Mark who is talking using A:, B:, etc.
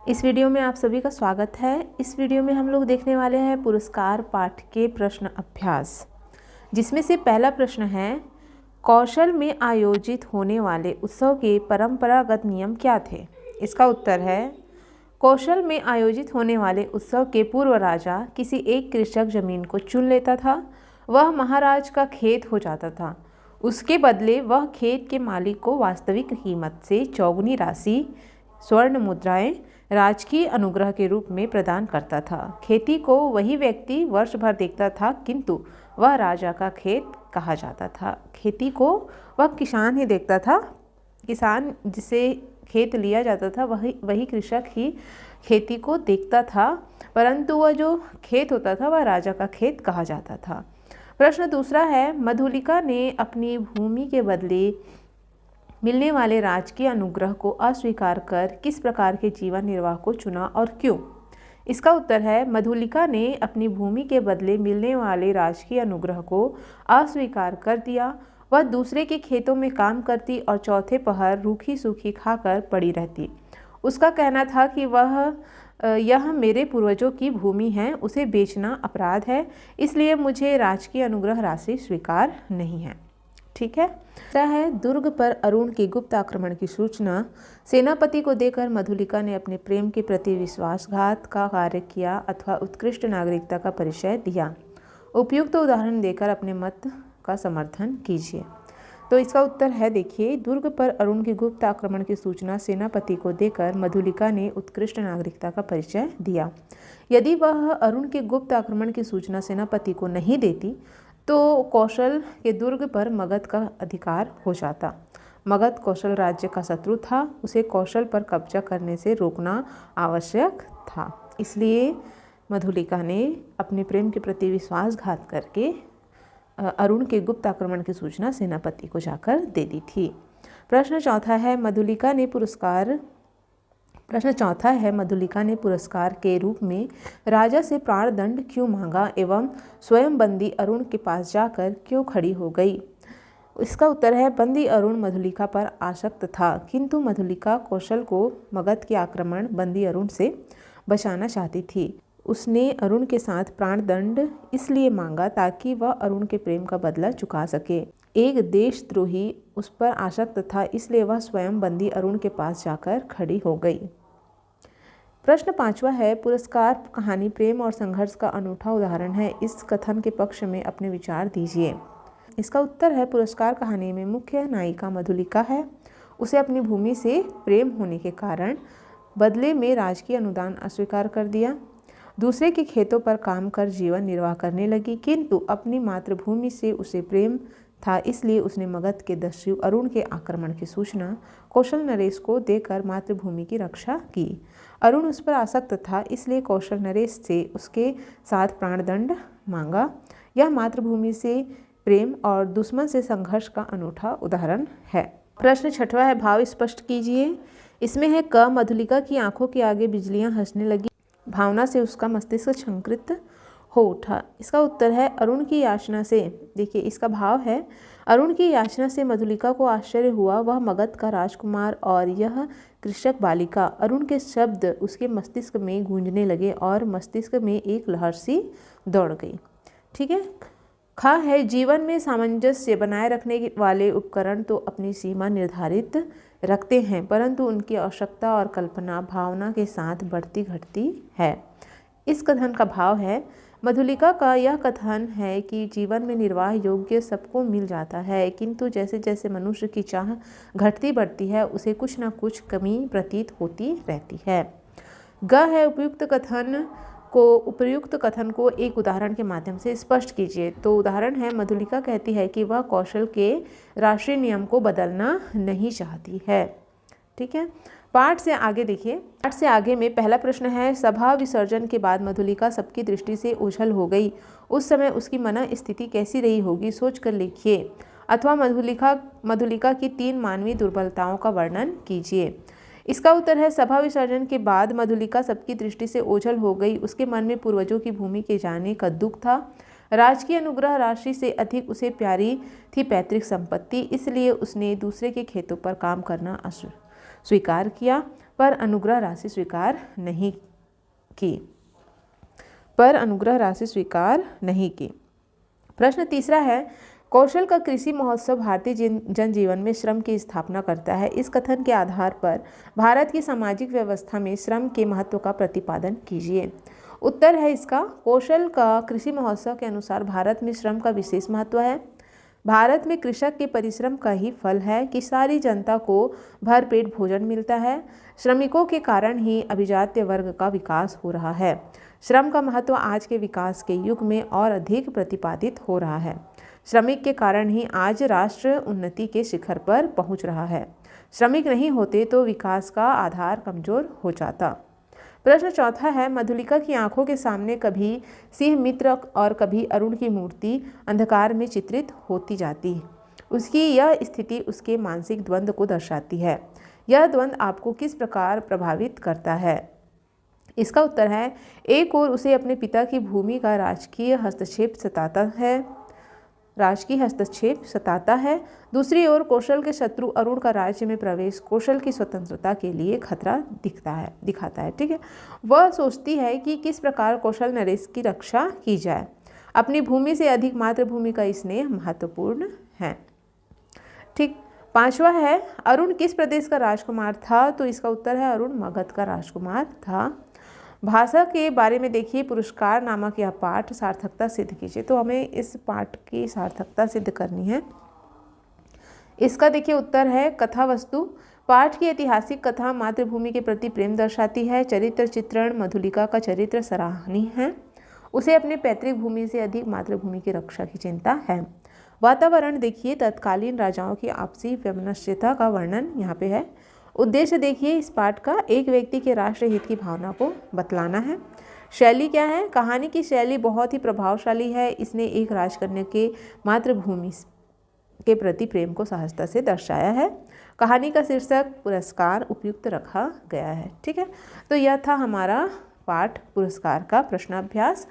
A: इस वीडियो में आप सभी का स्वागत है। इस वीडियो में हम लोग देखने वाले हैं पुरस्कार पाठ के प्रश्न अभ्यास, जिसमें से पहला प्रश्न है, कौशल में आयोजित होने वाले उत्सव के परंपरागत नियम क्या थे। इसका उत्तर है, कौशल में आयोजित होने वाले उत्सव के पूर्व राजा किसी एक कृषक जमीन को चुन लेता था। वह महाराज का खेत हो जाता था। उसके बदले वह खेत के मालिक को वास्तविक कीमत से चौगुनी राशि स्वर्ण मुद्राएं राजकीय अनुग्रह के रूप में प्रदान करता था। खेती को वही व्यक्ति वर्ष भर देखता था, किंतु वह राजा का खेत कहा जाता था। खेती को वह किसान ही देखता था। किसान जिसे खेत लिया जाता था वही कृषक ही खेती को देखता था, परंतु वह जो खेत होता था वह राजा का खेत कहा जाता था। प्रश्न दूसरा है, मधुलिका ने अपनी भूमि के बदले मिलने वाले राजकीय अनुग्रह को अस्वीकार कर किस प्रकार के जीवन निर्वाह को चुना और क्यों। इसका उत्तर है, मधुलिका ने अपनी भूमि के बदले मिलने वाले राजकीय अनुग्रह को अस्वीकार कर दिया। वह दूसरे के खेतों में काम करती और चौथे पहर रूखी सूखी खाकर पड़ी रहती। उसका कहना था कि यह मेरे पूर्वजों की भूमि है, उसे बेचना अपराध है, इसलिए मुझे राजकीय अनुग्रह राशि स्वीकार नहीं है। ठीक है। दुर्ग पर अरुण के गुप्त आक्रमण की सूचना सेनापति को देकर मधुलिका ने अपने प्रेम के प्रति विश्वासघात का कार्य किया अथवा उत्कृष्ट नागरिकता का परिचय दिया। उपयुक्त उदाहरण देकर अपने मत का समर्थन कीजिए। तो इसका उत्तर है, देखिए, दुर्ग पर अरुण के गुप्त आक्रमण की सूचना सेनापति को देकर मधुलिका ने उत्कृष्ट नागरिकता का परिचय दिया। यदि वह अरुण के गुप्त आक्रमण की सूचना सेनापति को नहीं देती तो कौशल के दुर्ग पर मगध का अधिकार हो जाता। मगध कौशल राज्य का शत्रु था, उसे कौशल पर कब्जा करने से रोकना आवश्यक था। इसलिए मधुलिका ने अपने प्रेम के प्रति विश्वासघात करके अरुण के गुप्त आक्रमण की सूचना सेनापति को जाकर दे दी थी। प्रश्न चौथा है, मधुलिका ने पुरस्कार के रूप में राजा से प्राणदंड क्यों मांगा एवं स्वयं बंदी अरुण के पास जाकर क्यों खड़ी हो गई। इसका उत्तर है, बंदी अरुण मधुलिका पर आसक्त था, किंतु मधुलिका कौशल को मगध के आक्रमण बंदी अरुण से बचाना चाहती थी। उसने अरुण के साथ प्राणदंड इसलिए मांगा ताकि वह अरुण के प्रेम का बदला चुका सके। एक देशद्रोही उस पर आसक्त था, इसलिए वह स्वयं बंदी अरुण के पास जाकर खड़ी हो गई। प्रश्न पांचवा है, पुरस्कार कहानी प्रेम और संघर्ष का अनूठा उदाहरण है। इस कथन के पक्ष में अपने विचार दीजिए। इसका उत्तर है, पुरस्कार कहानी में मुख्य नायिका मधुलिका है। उसे अपनी भूमि से प्रेम होने के कारण बदले में राजकीय अनुदान अस्वीकार कर दिया। दूसरे के खेतों पर काम कर जीवन निर्वाह करने लगी, किंतु अपनी मातृभूमि से उसे प्रेम था, इसलिए उसने मगध के दस्यु अरुण के आक्रमण की सूचना कौशल नरेश को देकर मातृभूमि की रक्षा की। अरुण उस पर आसक्त था, इसलिए कौशल नरेश से उसके साथ प्राणदंड मांगा। यह मातृभूमि से प्रेम और दुश्मन से संघर्ष का अनूठा उदाहरण है। प्रश्न छठवा है, भाव स्पष्ट कीजिए। इसमें है, क मधुलिका की आंखों के आगे बिजलियां हंसने लगी, भावना से उसका मस्तिष्क शंकित हो उठा। इसका उत्तर है, अरुण की याचना से। देखिए, इसका भाव है, अरुण की याचना से मधुलिका को आश्चर्य हुआ। वह मगध का राजकुमार और यह कृषक बालिका। अरुण के शब्द उसके मस्तिष्क में गूंजने लगे और मस्तिष्क में एक लहर सी दौड़ गई। ठीक है। खा है, जीवन में सामंजस्य बनाए रखने वाले उपकरण तो अपनी सीमा निर्धारित रखते हैं, परंतु उनकी आवश्यकता और कल्पना भावना के साथ बढ़ती घटती है। इस कथन का भाव है, मधुलिका का यह कथन है कि जीवन में निर्वाह योग्य सबको मिल जाता है, किंतु जैसे जैसे मनुष्य की चाह घटती बढ़ती है उसे कुछ न कुछ कमी प्रतीत होती रहती है। ग है, उपयुक्त कथन को एक उदाहरण के माध्यम से स्पष्ट कीजिए। तो उदाहरण है, मधुलिका कहती है कि वह कौशल के राष्ट्रीय नियम को बदलना नहीं चाहती है। ठीक है। पाठ से आगे देखिए। पाठ से आगे में पहला प्रश्न है, सभा विसर्जन के बाद मधुलिका सबकी दृष्टि से ओझल हो गई। उस समय उसकी मन स्थिति कैसी रही होगी, सोच कर लिखिए। अथवा मधुलिका की 3 मानवीय दुर्बलताओं का वर्णन कीजिए। इसका उत्तर है, सभा विसर्जन के बाद मधुलिका सबकी दृष्टि से ओझल हो गई। उसके मन में पूर्वजों की भूमि के जाने का दुख था। राजकीय अनुग्रह राशि से अधिक उसे प्यारी थी पैतृक संपत्ति, इसलिए उसने दूसरे के खेतों पर काम करना स्वीकार किया। पर अनुग्रह राशि स्वीकार नहीं की। पर अनुग्रह राशि स्वीकार नहीं की। प्रश्न तीसरा है, कौशल का कृषि महोत्सव भारतीय जनजीवन में श्रम की स्थापना करता है। इस कथन के आधार पर भारत की सामाजिक व्यवस्था में श्रम के महत्व का प्रतिपादन कीजिए। उत्तर है इसका, कौशल का कृषि महोत्सव के अनुसार भारत में श्रम का विशेष महत्व है। भारत में कृषक के परिश्रम का ही फल है कि सारी जनता को भरपेट भोजन मिलता है। श्रमिकों के कारण ही अभिजात्य वर्ग का विकास हो रहा है। श्रम का महत्व आज के विकास के युग में और अधिक प्रतिपादित हो रहा है। श्रमिक के कारण ही आज राष्ट्र उन्नति के शिखर पर पहुंच रहा है। श्रमिक नहीं होते तो विकास का आधार कमजोर हो जाता। प्रश्न चौथा है, मधुलिका की आंखों के सामने कभी सिंह मित्र और कभी अरुण की मूर्ति अंधकार में चित्रित होती जाती है। उसकी यह स्थिति उसके मानसिक द्वंद्व को दर्शाती है। यह द्वंद्व आपको किस प्रकार प्रभावित करता है? इसका उत्तर है, एक ओर उसे अपने पिता की भूमि का राजकीय हस्तक्षेप सताता है, दूसरी ओर कौशल के शत्रु अरुण का राज्य में प्रवेश कौशल की स्वतंत्रता के लिए खतरा दिखाता है। ठीक है, वह सोचती है कि किस प्रकार कौशल नरेश की रक्षा की जाए। अपनी भूमि से अधिक मातृभूमि का स्नेह महत्वपूर्ण है। ठीक, पांचवा है, अरुण किस प्रदेश का राजकुमार था? तो इसका उत्तर है, अरुण मगध का राजकुमार था। भाषा के बारे में देखिए, पुरस्कार नामक यह पाठ सार्थकता सिद्ध कीजिए। तो हमें इस पाठ की सार्थकता सिद्ध करनी है। इसका देखिए उत्तर है, कथा वस्तु। पाठ की ऐतिहासिक कथा मातृभूमि के प्रति प्रेम दर्शाती है। चरित्र चित्रण, मधुलिका का चरित्र सराहनीय है। उसे अपने पैतृक भूमि से अधिक मातृभूमि की रक्षा की चिंता है। वातावरण देखिए, तत्कालीन राजाओं की आपसी वैमनस्यता का वर्णन यहाँ पे है। उद्देश्य देखिए इस पाठ का, एक व्यक्ति के राष्ट्र हित की भावना को बतलाना है। शैली क्या है? कहानी की शैली बहुत ही प्रभावशाली है। इसने एक राजकन्या के मातृभूमि के प्रति प्रेम को सहजता से दर्शाया है। कहानी का शीर्षक पुरस्कार उपयुक्त रखा गया है। ठीक है, तो यह था हमारा पाठ पुरस्कार का प्रश्नाभ्यास।